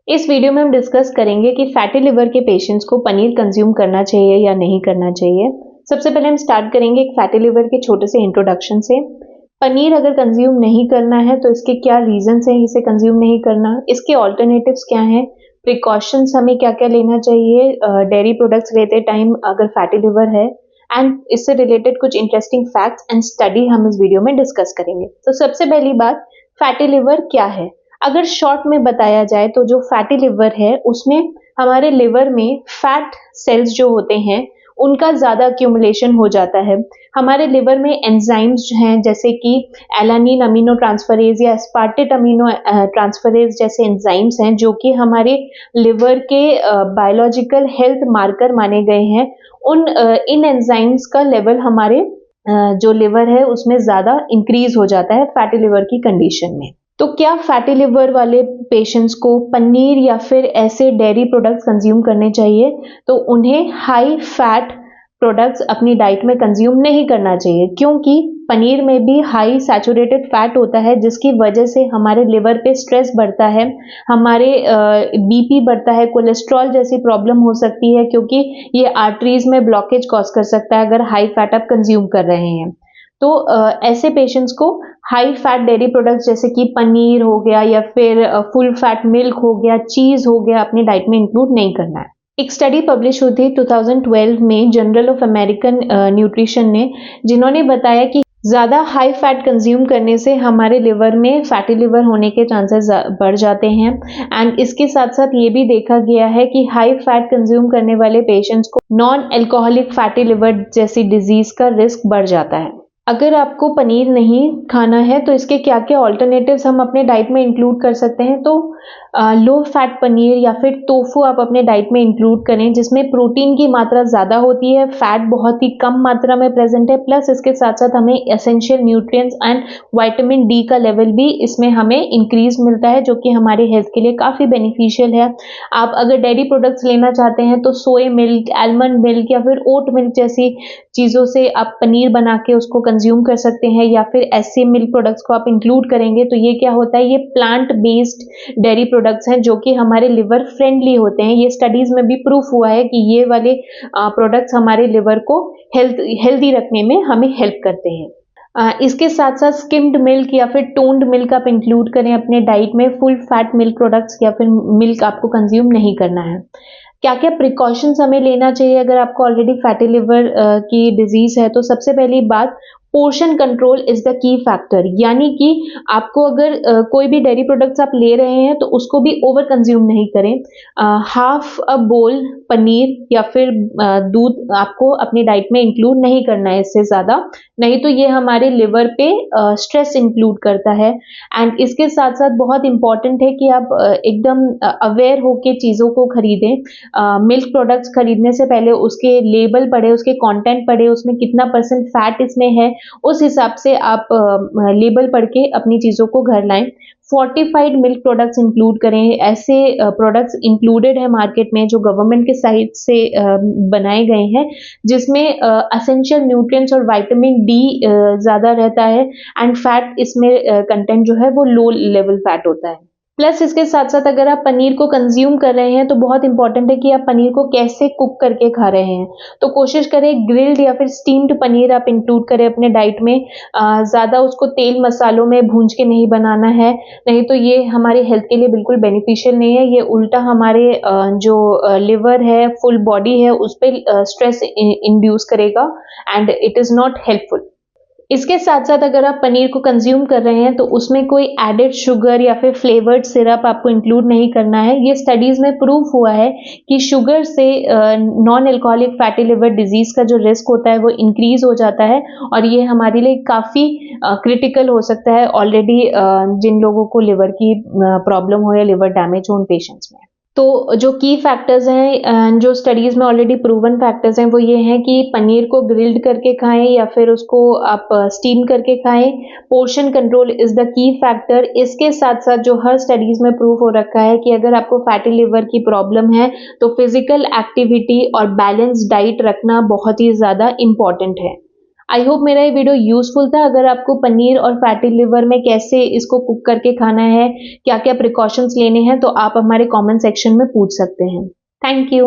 इस वीडियो में हम डिस्कस करेंगे कि फैटी लिवर के पेशेंट्स को पनीर कंज्यूम करना चाहिए या नहीं करना चाहिए। सबसे पहले हम स्टार्ट करेंगे एक फैटी लिवर के छोटे से इंट्रोडक्शन से। पनीर अगर कंज्यूम नहीं करना है तो इसके क्या रीजंस हैं इसे कंज्यूम नहीं करना, इसके ऑल्टरनेटिव्स क्या हैं, प्रिकॉशंस हमें क्या क्या लेना चाहिए डेयरी प्रोडक्ट्स लेते टाइम अगर फैटी लिवर है, एंड इससे रिलेटेड कुछ इंटरेस्टिंग फैक्ट्स एंड स्टडी हम इस वीडियो में डिस्कस करेंगे। तो सबसे पहली बात, फैटी लिवर क्या है। अगर शॉर्ट में बताया जाए तो जो फैटी लिवर है उसमें हमारे लिवर में फैट सेल्स जो होते हैं उनका ज़्यादा एक्यूमुलेशन हो जाता है। हमारे लिवर में एंजाइम्स हैं जैसे कि एलानिन अमीनो ट्रांसफरेज या एस्पार्टेट अमीनो ट्रांसफरेज जैसे एंजाइम्स हैं जो कि हमारे लिवर के बायोलॉजिकल हेल्थ मार्कर माने गए हैं। इन एंजाइम्स का लेवल हमारे जो लिवर है उसमें ज़्यादा इंक्रीज हो जाता है फैटी लिवर की कंडीशन में। तो क्या फैटी लिवर वाले पेशेंट्स को पनीर या फिर ऐसे डेयरी प्रोडक्ट्स कंज्यूम करने चाहिए? तो उन्हें हाई फैट प्रोडक्ट्स अपनी डाइट में कंज्यूम नहीं करना चाहिए, क्योंकि पनीर में भी हाई सैचुरेटेड फैट होता है जिसकी वजह से हमारे लिवर पे स्ट्रेस बढ़ता है, हमारे बीपी बढ़ता है, कोलेस्ट्रॉल जैसी प्रॉब्लम हो सकती है क्योंकि ये आर्टरीज में ब्लॉकेज कॉज कर सकता है अगर हाई फैट आप कंज्यूम कर रहे हैं। तो ऐसे पेशेंट्स को हाई फैट डेयरी प्रोडक्ट्स जैसे कि पनीर हो गया या फिर फुल फैट मिल्क हो गया, चीज़ हो गया अपनी डाइट में इंक्लूड नहीं करना है। एक स्टडी पब्लिश हुई थी 2012 में जर्नल ऑफ अमेरिकन न्यूट्रिशन ने, जिन्होंने बताया कि ज़्यादा हाई फैट कंज्यूम करने से हमारे लिवर में फैटी लिवर होने के चांसेस बढ़ जाते हैं। एंड इसके साथ साथ ये भी देखा गया है कि हाई फैट कंज्यूम करने वाले पेशेंट्स को नॉन अल्कोहलिक फैटी लिवर जैसी डिजीज़ का रिस्क बढ़ जाता है। अगर आपको पनीर नहीं खाना है तो इसके क्या क्या ऑल्टरनेटिव्स हम अपने डाइट में इंक्लूड कर सकते हैं। तो लो फैट पनीर या फिर टोफू आप अपने डाइट में इंक्लूड करें जिसमें प्रोटीन की मात्रा ज़्यादा होती है, फैट बहुत ही कम मात्रा में प्रेजेंट है, प्लस इसके साथ साथ हमें essential nutrients and vitamin D का लेवल भी इसमें हमें इंक्रीज मिलता है जो कि हमारे हेल्थ के लिए काफ़ी बेनिफिशियल है। आप अगर डेयरी प्रोडक्ट्स लेना चाहते हैं तो सोया मिल्क, आलमंड मिल्क या फिर ओट मिल्क जैसी चीज़ों से आप पनीर बना के उसको कंज्यूम कर सकते हैं, या फिर ऐसे मिल्क प्रोडक्ट्स को आप इंक्लूड करेंगे तो ये क्या होता है, ये प्लांट बेस्ड डेयरी प्रोडक्ट्स हैं जो कि हमारे लिवर फ्रेंडली होते हैं। ये स्टडीज में भी प्रूफ हुआ है कि ये वाले प्रोडक्ट्स हमारे लिवर को हेल्दी रखने में हमें हेल्प करते हैं। इसके साथ साथ स्किम्ड मिल्क या फिर टोन्ड मिल्क आप इंक्लूड करें अपने डाइट में। फुल फैट मिल्क प्रोडक्ट्स या फिर मिल्क आपको कंज्यूम नहीं करना है। क्या क्या प्रिकॉशंस हमें लेना चाहिए अगर आपको ऑलरेडी फैटी लिवर की डिजीज है? तो सबसे पहली बात, portion control is the key factor, यानी कि आपको अगर कोई भी डेयरी प्रोडक्ट्स आप ले रहे हैं तो उसको भी ओवर कंज्यूम नहीं करें। हाफ अ बोल पनीर या फिर दूध आपको अपनी डाइट में इंक्लूड नहीं करना है इससे ज़्यादा, नहीं तो ये हमारे लिवर पे स्ट्रेस इंक्लूड करता है। एंड इसके साथ साथ बहुत इंपॉर्टेंट है कि आप एकदम अवेयर होके चीज़ों को खरीदें। मिल्क प्रोडक्ट्स खरीदने से पहले उसके लेबल पढ़े, उसके कंटेंट पढ़े, उसमें कितना परसेंट फैट इसमें है, उस हिसाब से आप लेबल पढ़ के अपनी चीज़ों को घर लाएं। फोर्टिफाइड मिल्क प्रोडक्ट्स इंक्लूड करें। ऐसे प्रोडक्ट्स इंक्लूडेड है मार्केट में जो गवर्नमेंट के साइड से बनाए गए हैं जिसमें एसेंशियल न्यूट्रिएंट्स और विटामिन डी ज़्यादा रहता है, एंड फैट इसमें कंटेंट जो है वो लो लेवल फैट होता है। प्लस इसके साथ साथ अगर आप पनीर को कंज्यूम कर रहे हैं तो बहुत इंपॉर्टेंट है कि आप पनीर को कैसे कुक करके खा रहे हैं। तो कोशिश करें ग्रिल्ड या फिर स्टीम्ड पनीर आप इंक्लूड करें अपने डाइट में। ज़्यादा उसको तेल मसालों में भूंज के नहीं बनाना है, नहीं तो ये हमारे हेल्थ के लिए बिल्कुल बेनिफिशियल नहीं है। ये उल्टा हमारे जो लिवर है, फुल बॉडी है, उस पर स्ट्रेस इंड्यूस करेगा and it is not helpful. इसके साथ साथ अगर आप पनीर को कंज्यूम कर रहे हैं तो उसमें कोई एडेड शुगर या फिर फ्लेवर्ड सिरप आपको इंक्लूड नहीं करना है। ये स्टडीज़ में प्रूफ हुआ है कि शुगर से non alcoholic fatty liver disease का जो रिस्क होता है वो इंक्रीज हो जाता है, और ये हमारे लिए काफ़ी क्रिटिकल हो सकता है ऑलरेडी जिन लोगों को लिवर की प्रॉब्लम हो या लिवर डैमेज हो उन पेशेंट्स में। तो जो की फैक्टर्स हैं, जो स्टडीज़ में ऑलरेडी प्रूवन फैक्टर्स हैं, वो ये हैं कि पनीर को ग्रिल्ड करके खाएं या फिर उसको आप स्टीम करके खाएं। Portion control is the key factor. इसके साथ साथ जो हर स्टडीज़ में प्रूफ हो रखा है कि अगर आपको फैटी लिवर की प्रॉब्लम है तो फिजिकल एक्टिविटी और बैलेंस डाइट रखना बहुत ही ज़्यादा इम्पॉर्टेंट है। आई होप मेरा ये वीडियो यूजफुल था। अगर आपको पनीर और फैटी लिवर में कैसे इसको कुक करके खाना है, क्या क्या प्रिकॉशंस लेने हैं, तो आप हमारे कमेंट सेक्शन में पूछ सकते हैं। Thank you.